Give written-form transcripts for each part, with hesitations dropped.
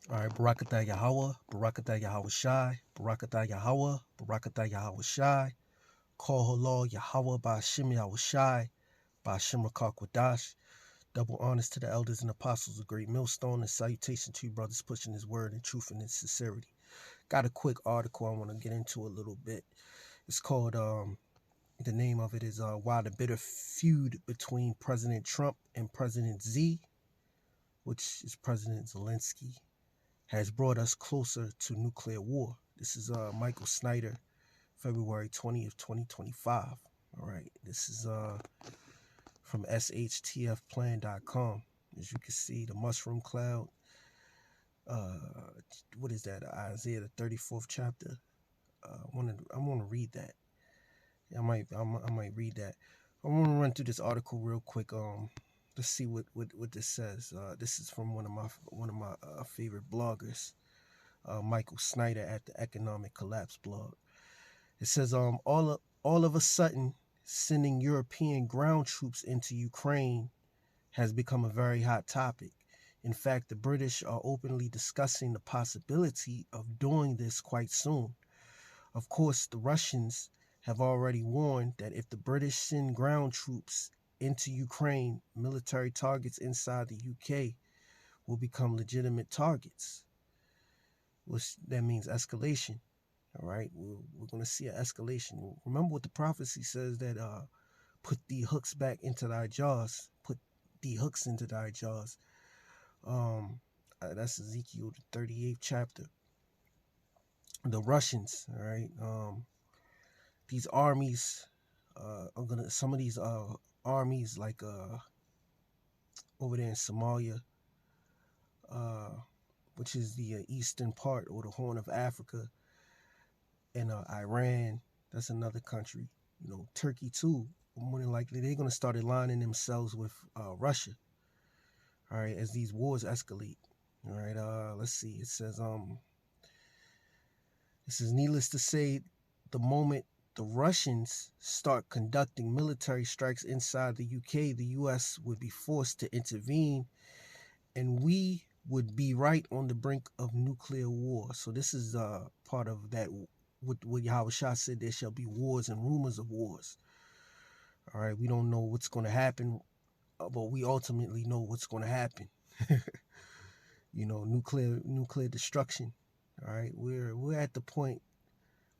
All right, Barakatah Yahweh, Barakatah Yahweh Shai, Barakatah Yahweh, Barakatah Yahweh Shai, Call Halal Yahweh Ba'Shem Yahweh Shai, Ba'Shem Rakak Wadash. Double honors to the elders and apostles of Great Millstone, and salutation to you brothers pushing his word in truth and in sincerity. Got a quick article I want to get into a little bit. It's called, the name of it is Why the Bitter Feud Between President Trump and President Z, which is President Zelensky, has brought us closer to nuclear war. This is Michael Snyder, February 20th, 2025. All right, this is from shtfplan.com. As you can see, the mushroom cloud. Uh, what is that? Isaiah the 34th chapter. I want to read that. I might read that. I want to run through this article real quick. Let's see what this says. This is from one of my favorite bloggers, Michael Snyder at the Economic Collapse blog. It says all of a sudden, sending European ground troops into Ukraine has become a very hot topic. In fact, the British are openly discussing the possibility of doing this quite soon. Of course, the Russians have already warned that if the British send ground troops into Ukraine, military targets inside the UK will become legitimate targets, which that means escalation. All right, we're going to see an escalation. Remember what the prophecy says that put the hooks back into thy jaws, put the hooks into thy jaws. That's Ezekiel the 38th chapter. The Russians, all right, these armies are gonna some of these armies like over there in Somalia, uh, which is the eastern part or the Horn of Africa, and Iran. That's another country. You know, Turkey too. More than likely, they're gonna start aligning themselves with Russia. All right, as these wars escalate. All right, let's see. It says, needless to say, the moment the Russians start conducting military strikes inside the UK, the US would be forced to intervene, and we would be right on the brink of nuclear war. So this is part of that. What Yahweh Shah said, there shall be wars and rumors of wars. All right, we don't know what's going to happen, but we ultimately know what's going to happen. You know, nuclear destruction. All right, we're at the point.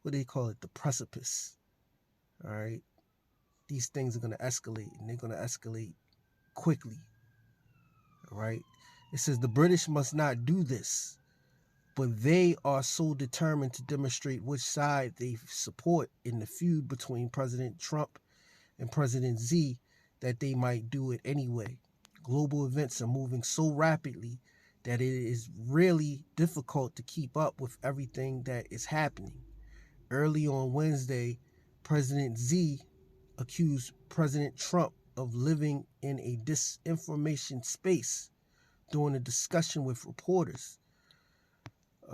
What do they call it? The precipice. All right, these things are going to escalate, and they're going to escalate quickly. All right, it says the British must not do this, but they are so determined to demonstrate which side they support in the feud between President Trump and President Z that they might do it anyway. Global events are moving so rapidly that it is really difficult to keep up with everything that is happening. Early on Wednesday, President Z accused President Trump of living in a disinformation space during a discussion with reporters.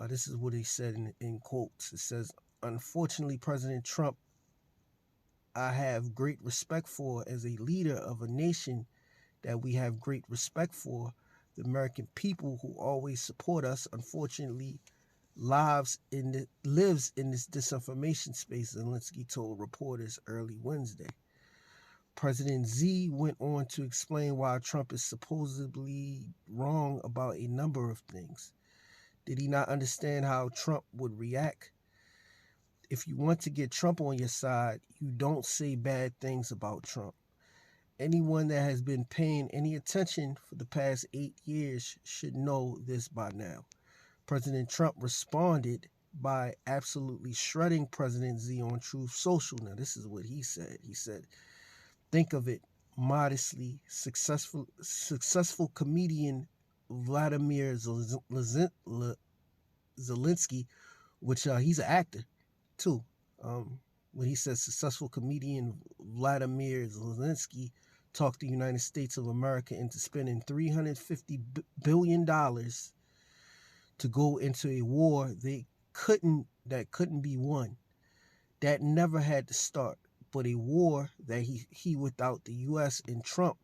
This is what he said in quotes. It says, unfortunately, President Trump, I have great respect for as a leader of a nation that we have great respect for. The American people who always support us, unfortunately, lives in this disinformation space, Zelensky told reporters early Wednesday. President Z went on to explain why Trump is supposedly wrong about a number of things. Did he not understand how Trump would react? If you want to get Trump on your side, you don't say bad things about Trump. Anyone that has been paying any attention for the past 8 years should know this by now. President Trump responded by absolutely shredding President Z on Truth Social. Now, this is what he said. He said, think of it modestly. Successful comedian Vladimir Zelensky, which he's an actor too. When he says successful comedian Vladimir Zelensky talked the United States of America into spending $350 billion to go into a war that couldn't be won. That never had to start, but a war that he without the US and Trump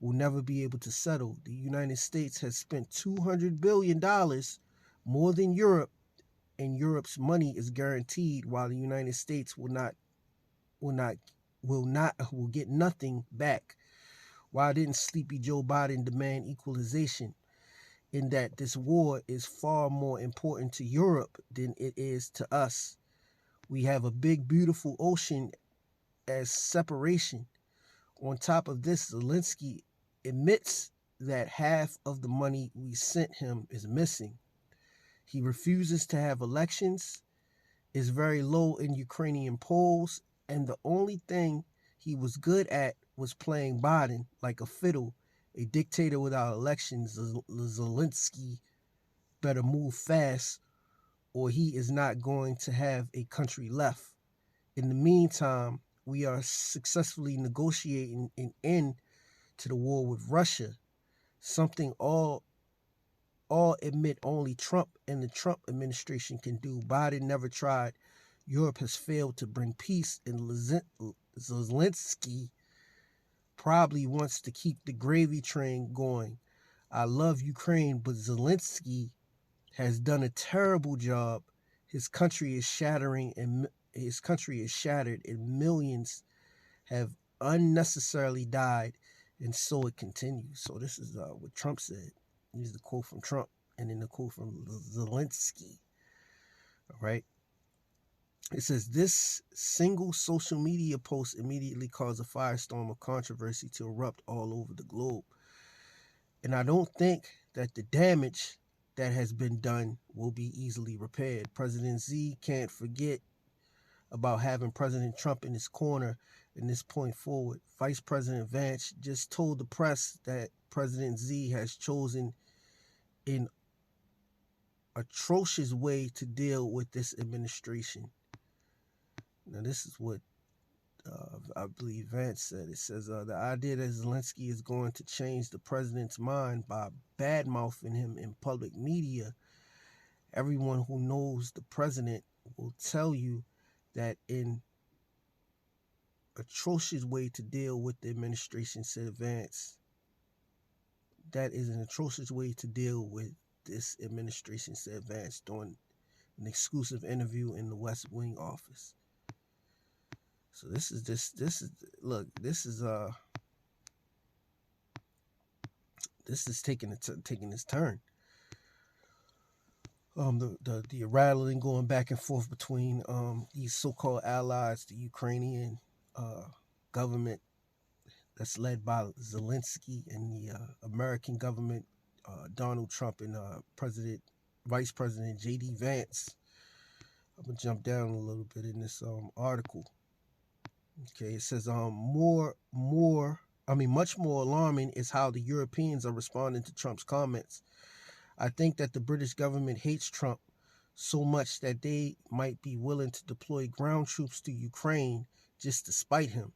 will never be able to settle. The United States has spent $200 billion more than Europe, and Europe's money is guaranteed, while the United States will not will get nothing back. Why didn't sleepy Joe Biden demand equalization? In that this war is far more important to Europe than it is to us. We have a big, beautiful ocean as separation. On top of this, Zelensky admits that half of the money we sent him is missing. He refuses to have elections, is very low in Ukrainian polls, and the only thing he was good at was playing Biden like a fiddle, a dictator without elections. Zelensky better move fast, or he is not going to have a country left. In the meantime, we are successfully negotiating an end to the war with Russia, something all admit only Trump and the Trump administration can do. Biden never tried. Europe has failed to bring peace, and Zelensky probably wants to keep the gravy train going. I love Ukraine, but Zelensky has done a terrible job. His country is shattering, and his country is shattered, and millions have unnecessarily died, and so it continues. So this is what Trump said. This is the quote from Trump, and then the quote from Zelensky. All right. It says, this single social media post immediately caused a firestorm of controversy to erupt all over the globe. And I don't think that the damage that has been done will be easily repaired. President Z can't forget about having President Trump in his corner in this point forward. Vice President Vance just told the press that President Z has chosen an atrocious way to deal with this administration. Now, this is what I believe Vance said. It says, the idea that Zelensky is going to change the president's mind by bad-mouthing him in public media. Everyone who knows the president will tell you that in atrocious way to deal with the administration, said Vance. That is an atrocious way to deal with this administration, said Vance during an exclusive interview in the West Wing office. So this is taking its turn. The rattling going back and forth between these so-called allies, the Ukrainian government that's led by Zelensky, and the American government, Donald Trump, and Vice President J.D. Vance. I'm gonna jump down a little bit in this article. Okay, it says much more alarming is how the Europeans are responding to Trump's comments. I think that the British government hates Trump so much that they might be willing to deploy ground troops to Ukraine just to spite him.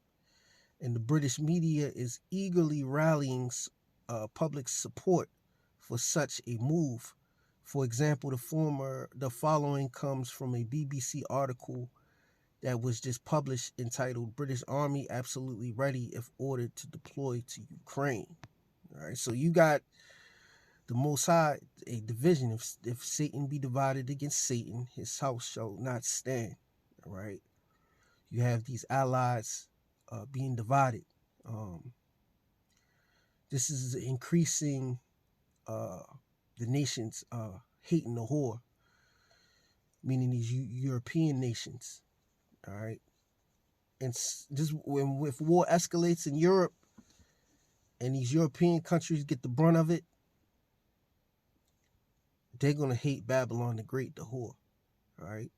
And the British media is eagerly rallying public support for such a move. For example, the following comes from a BBC article that was just published entitled "British Army Absolutely Ready If Ordered to Deploy to Ukraine." All right, so you got the Most High, a division. If Satan be divided against Satan, his house shall not stand. All right, you have these allies being divided. This is increasing the nations hating the whore, meaning these European nations. All right, and just if war escalates in Europe and these European countries get the brunt of it, they're gonna hate Babylon the Great, the whore. All right.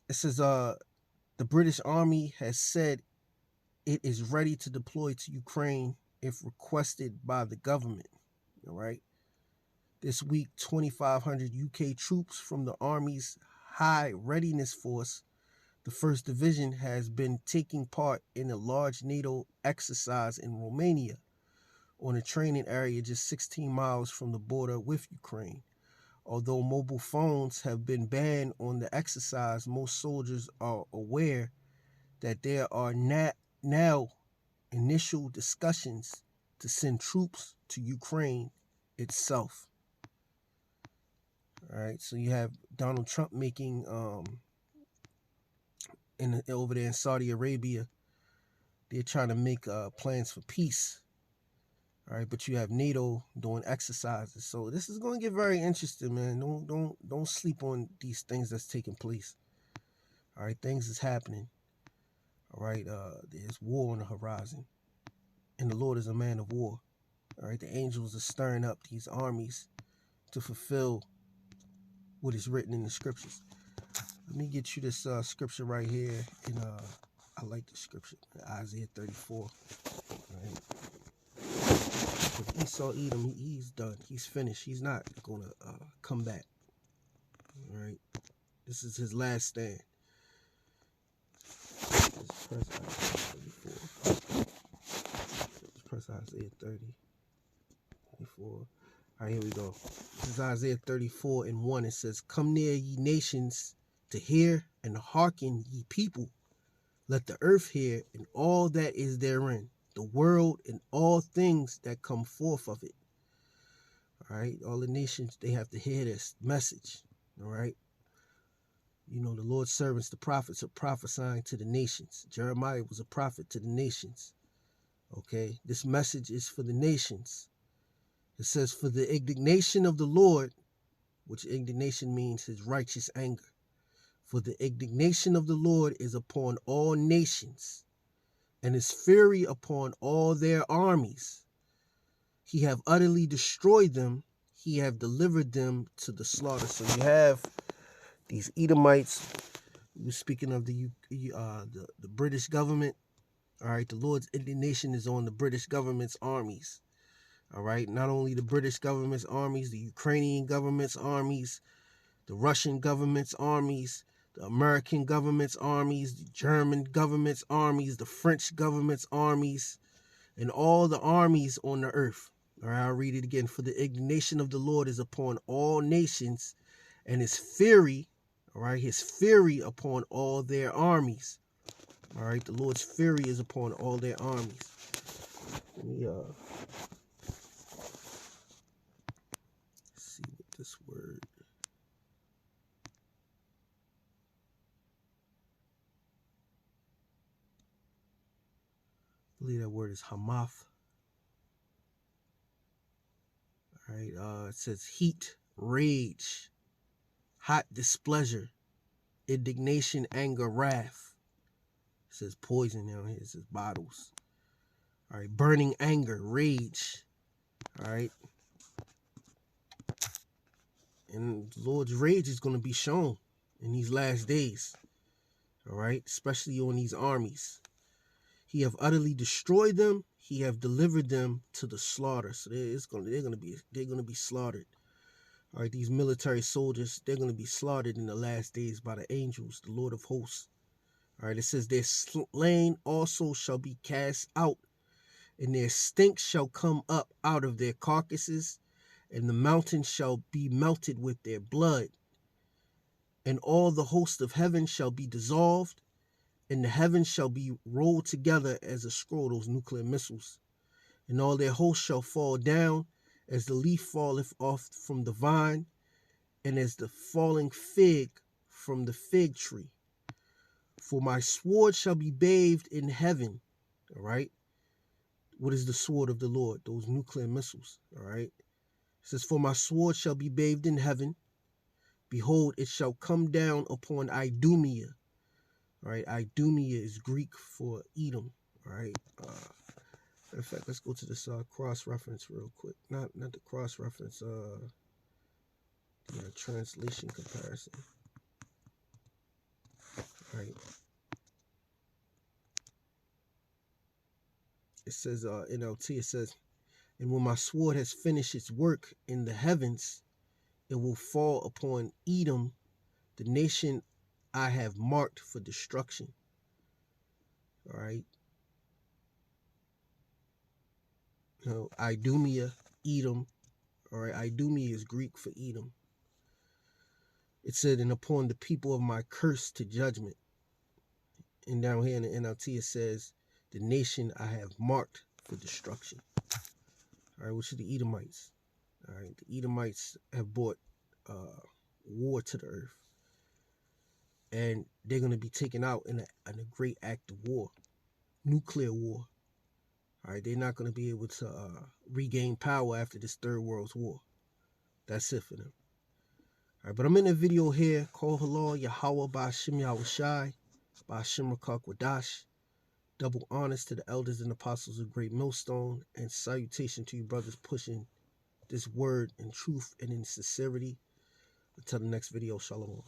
It says the British Army has said it is ready to deploy to Ukraine if requested by the government. All right. This week, 2,500 UK troops from the Army's High Readiness Force, the 1st Division, has been taking part in a large NATO exercise in Romania on a training area just 16 miles from the border with Ukraine. Although mobile phones have been banned on the exercise, most soldiers are aware that there are now initial discussions to send troops to Ukraine itself. All right, so you have Donald Trump making over there in Saudi Arabia, they're trying to make plans for peace. All right, but you have NATO doing exercises, so this is going to get very interesting, man. Don't sleep on these things that's taking place. All right, things is happening. All right, there's war on the horizon, and the Lord is a man of war. All right, the angels are stirring up these armies to fulfill what is written in the scriptures. Let me get you this scripture right here, and I like the scripture, Isaiah 34. Right? Because Esau, Edom, he's done. He's finished. He's not going to come back. All right, this is his last stand. Let's press Isaiah 34. All right, here we go. This is Isaiah 34:1. It says, "Come near, ye nations, to hear, and hearken, ye people. Let the earth hear, and all that is therein, the world and all things that come forth of it." All right, all the nations, they have to hear this message. All right. You know, the Lord's servants, the prophets, are prophesying to the nations. Jeremiah was a prophet to the nations. Okay, this message is for the nations. It says, "For the indignation of the Lord," which indignation means his righteous anger. "For the indignation of the Lord is upon all nations, and his fury upon all their armies. He have utterly destroyed them. He have delivered them to the slaughter." So you have these Edomites. We're speaking of the British government. All right, the Lord's indignation is on the British government's armies. All right, not only the British government's armies, the Ukrainian government's armies, the Russian government's armies, the American government's armies, the German government's armies, the French government's armies, and all the armies on the earth. All right, I'll read it again. "For the indignation of the Lord is upon all nations, and his fury," all right, his fury upon all their armies. All right, the Lord's fury is upon all their armies. Let me see what this word. I believe that word is Hamath. All right, it says heat, rage, hot displeasure, indignation, anger, wrath. It says poison down here. It says bottles. All right, burning anger, rage. All right. And the Lord's rage is going to be shown in these last days. All right, especially on these armies. "He have utterly destroyed them. He have delivered them to the slaughter." So they're going to be slaughtered. All right, these military soldiers, they're going to be slaughtered in the last days by the angels, the Lord of hosts. All right, it says, "Their slain also shall be cast out, and their stink shall come up out of their carcasses, and the mountains shall be melted with their blood. And all the host of heaven shall be dissolved, and the heavens shall be rolled together as a scroll," those nuclear missiles. "And all their hosts shall fall down, as the leaf falleth off from the vine, and as the falling fig from the fig tree. For my sword shall be bathed in heaven." All right. What is the sword of the Lord? Those nuclear missiles. All right. It says, "For my sword shall be bathed in heaven. Behold, it shall come down upon Idumea." All right. Idumea is Greek for Edom. All right. In fact, let's go to this cross-reference real quick. Not the cross-reference, translation comparison. All right. It says, NLT, it says, "And when my sword has finished its work in the heavens, it will fall upon Edom, the nation I have marked for destruction." All right. Idumea, Edom. All right. Idumea is Greek for Edom. It said, "And upon the people of my curse to judgment." And down here in the NLT, it says, "The nation I have marked for destruction." All right, which are the Edomites. All right, the Edomites have brought war to the earth, and they're going to be taken out in a great act of war, nuclear war. All right, they're not going to be able to regain power after this Third World War. That's it for them. All right, but I'm in a video here called Halal Yahweh Ba'Shem Yahushai Ba'Shem Rakak Wadash. Double honors to the elders and apostles of Great Millstone, and salutation to you brothers pushing this word in truth and in sincerity. Until the next video, shalom.